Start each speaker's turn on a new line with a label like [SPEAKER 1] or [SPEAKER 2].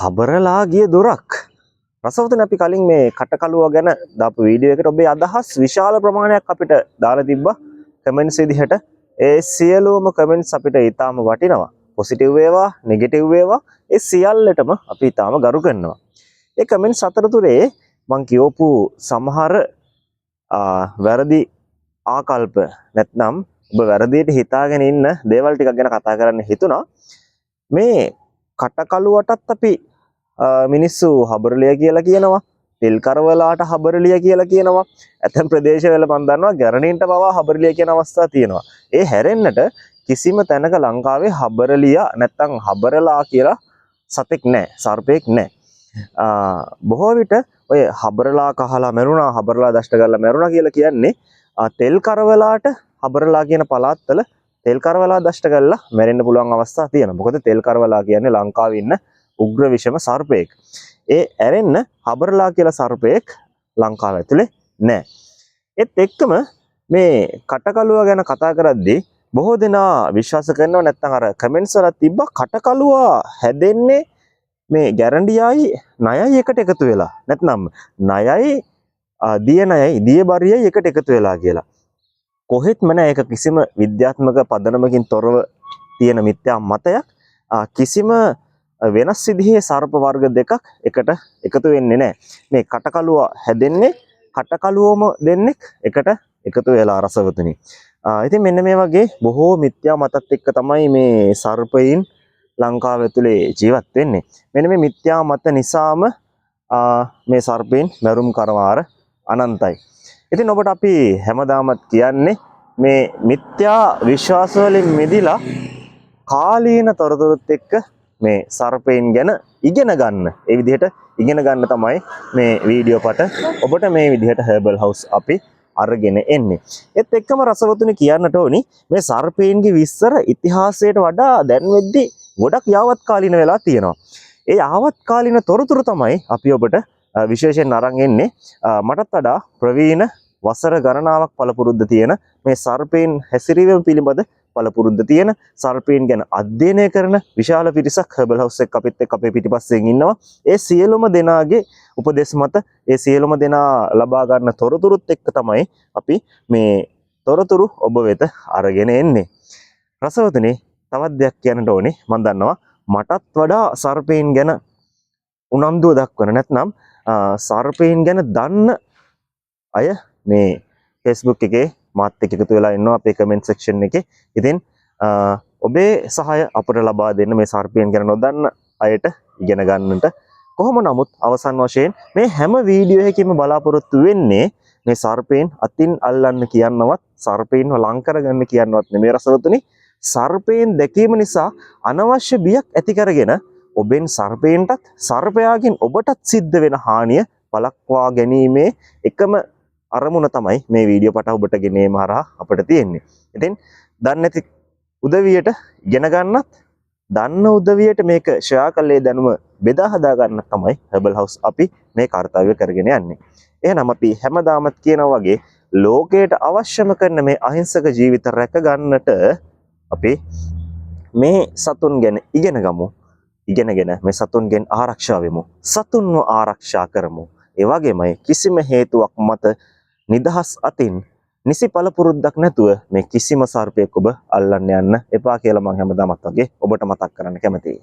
[SPEAKER 1] හබරලා ගිය දොරක්. රසවතුනි අපි කලින් මේ කටකලුව ගැන දාපු වීඩියෝ එකට ඔබේ අදහස් විශාල ප්‍රමාණයක් අපිට දාලා තිබ්බා කමෙන්ට්ස් විදිහට. ඒ සියලුම කමෙන්ට්ස් අපිට ඊටාම වටිනවා. පොසිටිව් වේවා, නෙගටිව් වේවා, ඒ සියල්ලටම අපි ඊටාම ගරු කරනවා. ඒ කමෙන්ට්ස් අතරතුරේ මම කියවපු සමහර වැරදි ආකල්ප නැත්නම් ඔබ වැරදියට හිතාගෙන ඉන්න දේවල් ටිකක් ගැන කතා කරන්න හිතුණා. මේ කටකලුවටත් අපි මිනිස්සු හබරලිය කියලා කියනවා. තෙල් කරවලාට හබරලිය කියලා කියනවා. ඇතැම් ප්‍රදේශවල මම දන්නවා ගැරණීන්ට පවා හබරලිය කියන අවස්ථා තියෙනවා. ඒ හැරෙන්නට කිසිම තැනක ලංකාවේ හබරලිය නැත්තම් හබරලා කියලා සතෙක් නැහැ, සර්පෙක් නැහැ. බොහෝ විට ඔය හබරලා කහලා මැරුණා, හබරලා දෂ්ට කරලා මැරුණා කියලා කියන්නේ තෙල් කරවලාට හබරලා කියන පළාත්වල තෙල් කරවලා දෂ්ට කරලා මැරෙන්න පුළුවන් අවස්ථා තියෙනවා. මොකද තෙල් කරවලා කියන්නේ ලංකාවේ ඉන්න උග්‍ර විෂම සර්පයෙක්. ඒ ඇරෙන්න හබරලා කියලා සර්පයෙක් ලංකාව ඇතුලේ නැහැ. ඒත් එක්කම මේ කටකලුව ගැන කතා කරද්දී බොහෝ දෙනා විශ්වාස කරනවා නැත්නම් අර කමෙන්ට්ස් වල තිබ්බ කටකලුව හැදෙන්නේ මේ ගැරන්ඩියයි ණයයි එකට එකතු වෙලා. නැත්නම් ණයයි දිය ණයයි දිය බරියයි එකට එකතු වෙලා කියලා. කොහෙත්ම නැහැ. ඒක කිසිම විද්‍යාත්මක පදනමකින් තොරව තියෙන මිත්‍යා මතයක්. කිසිම වෙනස් විදිහේ සර්ප වර්ග දෙකක් එකට එකතු වෙන්නේ නැහැ. මේ කටකලුව හැදෙන්නේ කටකලුවම දෙන්නෙක් එකට එකතු වෙලා රසවතුනි. ඉතින් මෙන්න මේ වගේ බොහෝ මිත්‍යා මතත් එක්ක තමයි මේ සර්පයින් ලංකාව ඇතුලේ ජීවත් වෙන්නේ. මෙන්න මේ මිත්‍යා මත නිසාම මේ සර්පයින් මරුම් කරවාර අනන්තයි. ඉතින් ඔබට අපි හැමදාමත් කියන්නේ මේ මිත්‍යා විශ්වාස වලින් මිදිලා කාලීන තොරතුරුත් එක්ක මේ සර්පයින් ගැන ඉගෙන ගන්න. ඒ විදිහට ඉගෙන ගන්න තමයි මේ වීඩියෝ පට ඔබට මේ විදිහට හර්බල් හවුස් අපි අරගෙන එන්නේ. ඒත් එක්කම රසවතුනි කියන්නට ඕනි මේ සර්පයින්ගේ විස්තර ඉතිහාසයට වඩා දැන් වෙද්දි ගොඩක් යාවත් කාලීන වෙලා තියෙනවා. ඒ යාවත් කාලීන තොරතුරු තමයි අපි ඔබට විශේෂයෙන් අරන් එන්නේ. මටත් වඩා ප්‍රවීණ වසර ගණනාවක් පළපුරුද්ද තියෙන මේ සර්පයින් හැසිරීම පිළිබඳ පළපුරුද්ද තියෙන සර්පයින් ගැන අධ්‍යයනය කරන විශාල පිරිසක් හර්බල් හවුස් එක අපිත් එක්ක අපේ පිටිපස්සෙන් ඉන්නවා. ඒ සියලුම දෙනාගේ උපදෙස් මත ඒ සියලුම දෙනා ලබා ගන්න තොරතුරුත් එක්ක තමයි අපි මේ තොරතුරු ඔබ වෙත අරගෙන එන්නේ. රසවතුනි තවත් දෙයක් කියන්නට ඕනේ. මම දන්නවා මටත් වඩා සර්පයින් ගැන උනන්දුව දක්වන නැත්නම් සර්පයින් ගැන දන්න අය මේ Facebook එකේ මාත් එක්ක එකතු වෙලා ඉන්නවා අපේ කමෙන්ට් සෙක්ෂන් එකේ. ඉතින් ඔබේ සහාය අපට ලබා දෙන්න මේ සර්පයින් ගැන නොදන්න අයට ඉගෙන ගන්නට. කොහොම නමුත් අවසන් වශයෙන් මේ හැම වීඩියෝ එකකින්ම බලාපොරොත්තු වෙන්නේ මේ සර්පයින් අතින් අල්ලන්න කියනවත් සර්පයින්ව ලං කරගන්න කියනවත් නෙමෙයි රසවතුනි. සර්පයින් දැකීම නිසා අනවශ්‍ය බියක් ඇති කරගෙන ඔබෙන් සර්පයින්ටත් සර්පයාගෙන් ඔබටත් සිද්ධ වෙන හානිය වළක්වා ගැනීමේ එකම අරමුණ තමයි මේ වීඩියෝ පට ඔබට ගෙනීම හරහා අපිට තියෙන්නේ. ඉතින් දන්නේ නැති උදවියට ඉගෙන ගන්නත් දන්න උදවියට මේක ෂෙයා කළේ දැනුම බෙදා හදා ගන්න තමයි හර්බල් හවුස් අපි මේ කාර්යය කරගෙන යන්නේ. එහෙනම් අපි හැමදාමත් කියනවා වගේ ලෝකයට අවශ්‍යම කරන මේ අහිංසක ජීවිත රැක ගන්නට අපි මේ සතුන් ගැන ඉගෙන ගමු. ඉගෙනගෙන මේ සතුන්ගෙන් ආරක්ෂා වෙමු. සතුන්ව ආරක්ෂා කරමු. ඒ වගේමයි කිසිම හේතුවක් මත නිදහස් අතින් නිසි පළපුරුද්දක් නැතුව මේ කිසිම සර්පයෙක් ඔබ අල්ලන්න යන්න එපා කියලා මම හැමදාමත් වගේ ඔබට මතක් කරන්න කැමතියි.